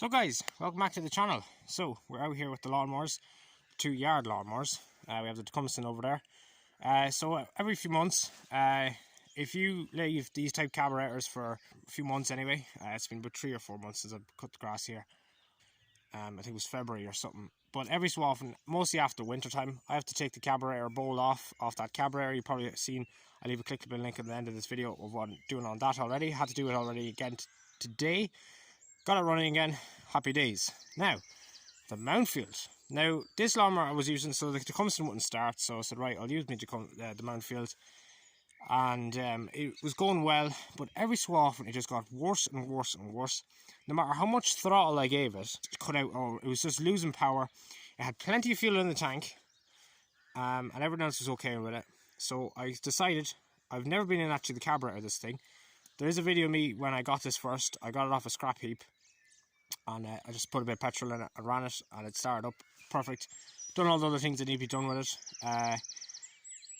So guys, welcome back to the channel. So we're out here with the lawnmowers, 2-yard lawnmowers. We have the Tecumseh over there. So every few months, if you leave these type carburetors for a few months anyway, it's been about 3 or 4 months since I cut the grass here. I think it was February or something. But every so often, mostly after winter time, I have to take the carburetor bowl off that carburetor. You've probably seen, I leave a clickable link at the end of this video of what I'm doing on that already. Had to do it already again today. Got it running again. Happy days. Now, the mount field. Now, this lawnmower I was using, so the Tecumseh wouldn't start, so I said, right, I'll use the mount field. And it was going well, but every so often it just got worse and worse and worse. No matter how much throttle I gave it, it cut out, or it was just losing power. It had plenty of fuel in the tank, and everything else was okay with it. So I decided, I've never been in actually the carburetor of this thing. There is a video of me when I got this first. I got it off a scrap heap, and I just put a bit of petrol in it, I ran it, and it started up perfect. Done all the other things that need to be done with it,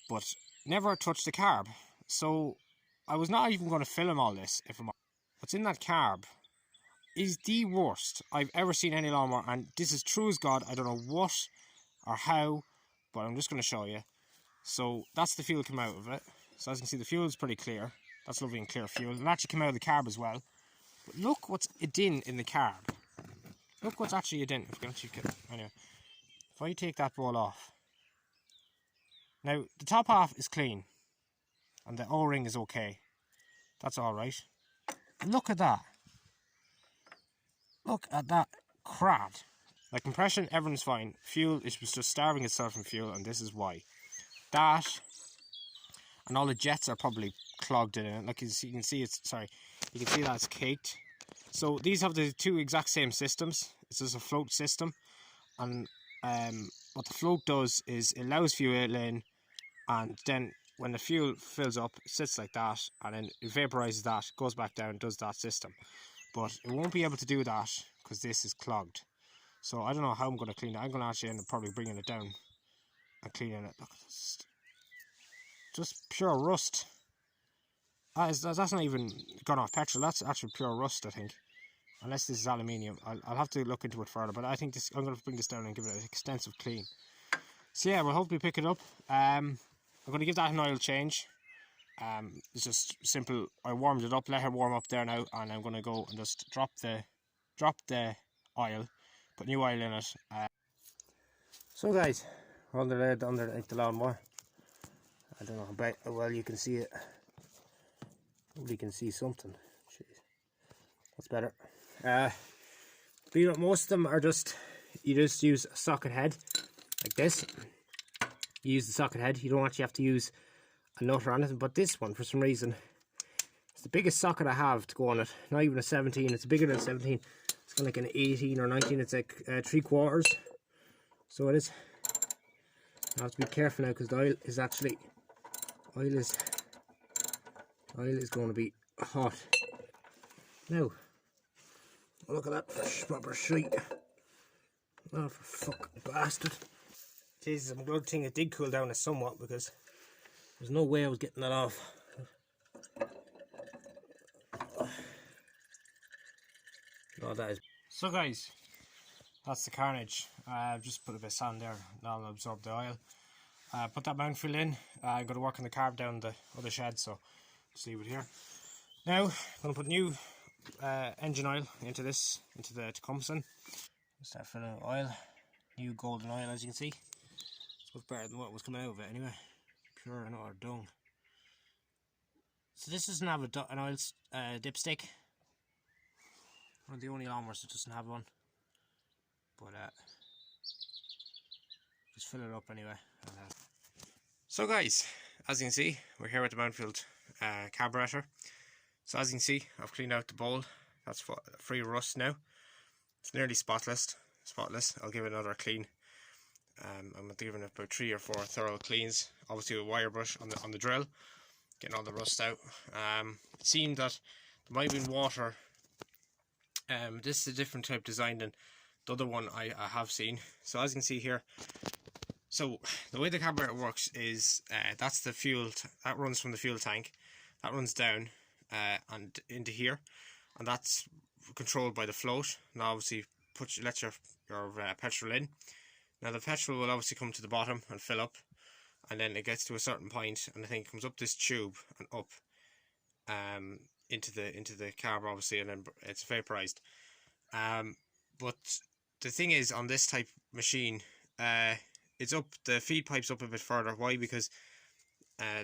but never touched the carb. So I was not even going to film all this. What's in that carb is the worst I've ever seen any lawnmower, and this is true as God. I don't know what or how, but I'm just going to show you. So that's the fuel come out of it. So as you can see, the fuel is pretty clear. That's lovely and clear fuel. It actually came out of the carb as well. But look what's in the carb. Look what's actually in. Anyway, if I take that bowl off. Now, the top half is clean. And the O-ring is okay. That's alright. Look at that. Look at that crud. Like, compression, everything's fine. Fuel, it was just starving itself from fuel, and this is why. That, and all the jets are probably clogged in it. Like you can see it's, sorry, you can see that it's caked. So these have the two exact same systems. It's just a float system, and what the float does is it allows fuel in, and then when the fuel fills up, it sits like that, and then it vaporizes that, goes back down, does that system. But it won't be able to do that because this is clogged. So I don't know how I'm going to clean it. I'm going to actually end up probably bringing it down and cleaning it. Look, just pure rust. That's not even gone off petrol. That's actually pure rust, I think. Unless this is aluminium. I'll have to look into it further. But I think I'm going to bring this down and give it an extensive clean. So yeah, we'll hopefully pick it up. I'm going to give that an oil change. It's just simple. I warmed it up, let her warm up there now, and I'm going to go and just drop the oil, put new oil in it. So guys, we're underneath the lawnmower. I don't know how well you can see it. Hopefully you can see something. Jeez. That's better. Most of them are just, you just use a socket head like this. You use the socket head. You don't actually have to use a nut or anything. But this one, for some reason, it's the biggest socket I have to go on it. Not even a 17. It's bigger than a 17. It's kind of like an 18 or 19. It's like 3/4. So it is. I have to be careful now because the oil is actually oil is going to be hot. Now, look at that proper sheet. Oh, for fuck, bastard. Jesus, I'm glad thing it did cool down somewhat because there's no way I was getting that off. No, that is. So guys, that's the carnage. I've just put a bit of sand there. Now I'll absorb the oil. Put that mount fill in. I'm going to work on the carb down the other shed, so just leave it here. Now I'm going to put new engine oil into the Tecumseh. Start filling with oil. New golden oil, as you can see. It's much better than what was coming out of it anyway. Pure and utter dung. So this doesn't have an oil dipstick. One of the only lawnmowers that doesn't have one. But just fill it up anyway. So guys, as you can see, we're here with the Mountfield carburetor. So as you can see, I've cleaned out the bowl. That's free rust now. It's nearly spotless. I'll give it another clean. I'm giving it about 3 or 4 thorough cleans. Obviously with a wire brush on the drill, getting all the rust out. It seemed that there might have been water. This is a different type design than the other one I have seen. So as you can see here, so the way the carburetor works is that's the fuel that runs from the fuel tank, that runs down and into here, and that's controlled by the float. Now obviously let your petrol in. Now the petrol will obviously come to the bottom and fill up, and then it gets to a certain point, and I think it comes up this tube and up into the carb obviously, and then it's vaporized. But the thing is, on this type machine, it's up, the feed pipe's up a bit further. Why? Because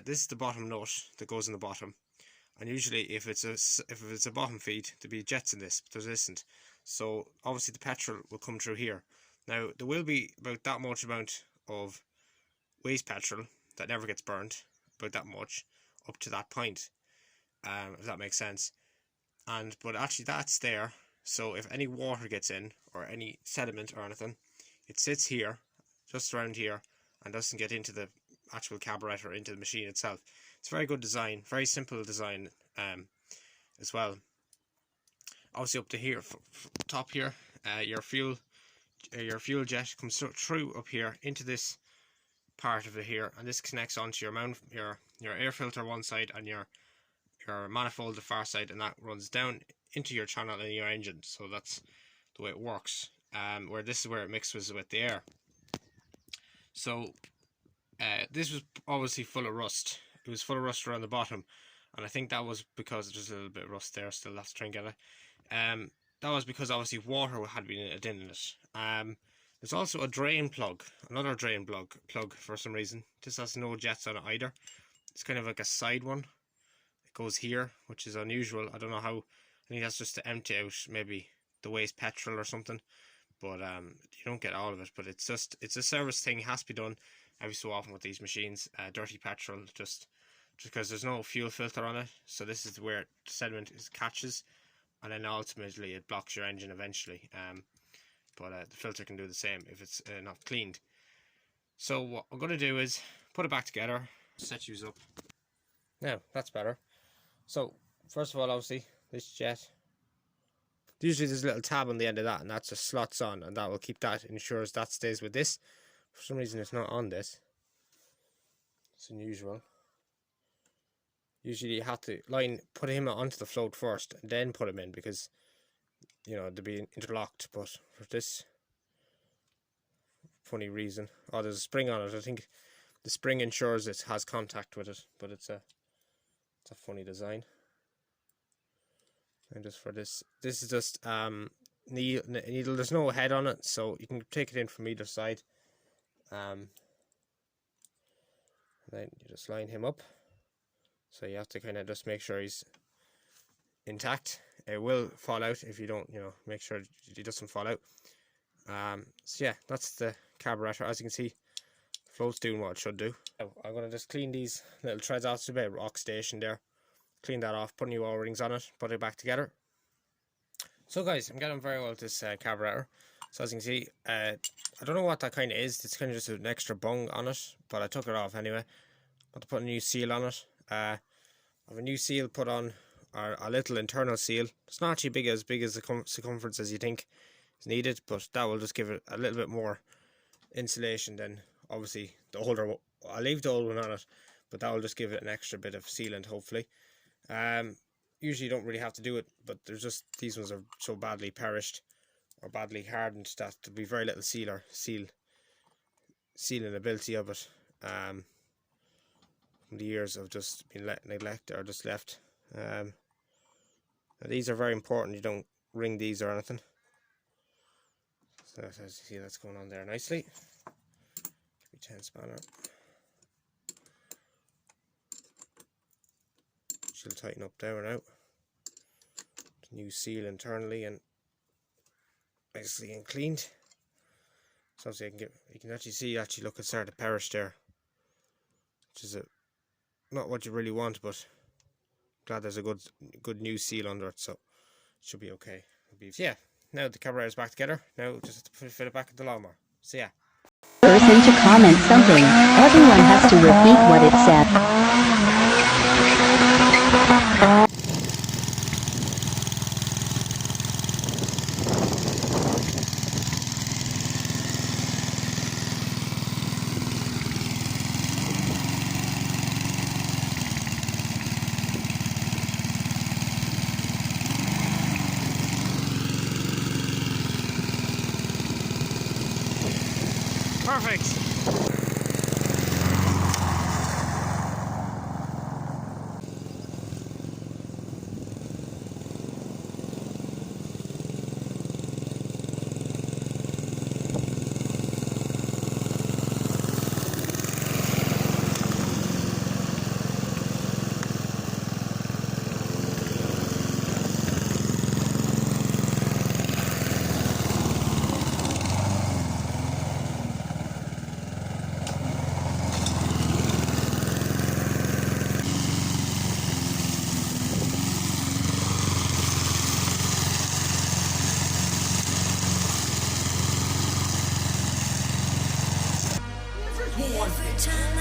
this is the bottom nut that goes in the bottom, and usually if it's a bottom feed, there'd be jets in this, but there isn't. So obviously the petrol will come through here. Now there will be about that much amount of waste petrol that never gets burnt, about that much up to that point, if that makes sense. But actually that's there, so if any water gets in or any sediment or anything, it sits here, just around here, and doesn't get into the actual carburetor, into the machine itself. It's very good design, very simple design as well. Obviously up to here, top here, your fuel jet comes through up here into this part of it here, and this connects onto your air filter one side and your manifold the far side, and that runs down into your channel in your engine. So that's the way it works. Where this is where it mixes with the air. So this was obviously full of rust. It was full of rust around the bottom, and I think that was because there's a little bit of rust there still. That's trying to get it. That was because obviously water had been in it. There's also a drain plug, another drain plug for some reason. This has no jets on it either. It's kind of like a side one. It goes here, which is unusual. I don't know how. I think that's just to empty out maybe the waste petrol or something. But you don't get all of it. But it's a service thing. It has to be done every so often with these machines. Dirty petrol, just because there's no fuel filter on it. So this is where the sediment catches, and then ultimately it blocks your engine eventually. But the filter can do the same if it's not cleaned. So what I'm going to do is put it back together, set you up. Now that's better. So first of all, obviously this jet, usually there's a little tab on the end of that, and that just slots on, and that will keep that, ensures that stays with this. For some reason it's not on this. It's unusual. Usually you have to put him onto the float first and then put him in, because you know they'll be interlocked. But for this funny reason, there's a spring on it. I think the spring ensures it has contact with it, but it's a funny design. And just for this is just needle. There's no head on it, so you can take it in from either side. And then you just line him up. So you have to kind of just make sure he's intact. It will fall out if you don't, make sure he doesn't fall out. So yeah, that's the carburetor. As you can see, the float's doing what it should do. Now, I'm going to just clean these little threads out. It's a bit of rock station there. Clean that off, put new O-rings on it, put it back together. So guys, I'm getting very well with this carburetor. So as you can see, I don't know what that kind of is. It's kind of just an extra bung on it, but I took it off anyway. Want to put a new seal on it. I have a new seal put on, or a little internal seal. It's not actually as big as the circumference as you think is needed, but that will just give it a little bit more insulation than obviously the older one. I'll leave the old one on it, but that will just give it an extra bit of sealant, hopefully. Usually you don't really have to do it, but there's just, these ones are so badly perished or badly hardened that there'll be very little sealing ability of it. From the years of just being neglected or just left. Now these are very important. You don't ring these or anything. So as you see, that's going on there nicely. Give me 10 spanner. She'll tighten up there now. New seal internally and nicely and cleaned. So obviously you can actually see, look, it started to perish there, which is not what you really want, but I'm glad there's a good new seal under it, so it should be okay. So yeah, now the carburetor's back together. Now just have to fit it back in the lawnmower. So yeah. Person to comment something. Everyone has to repeat what it said. Perfect. Every time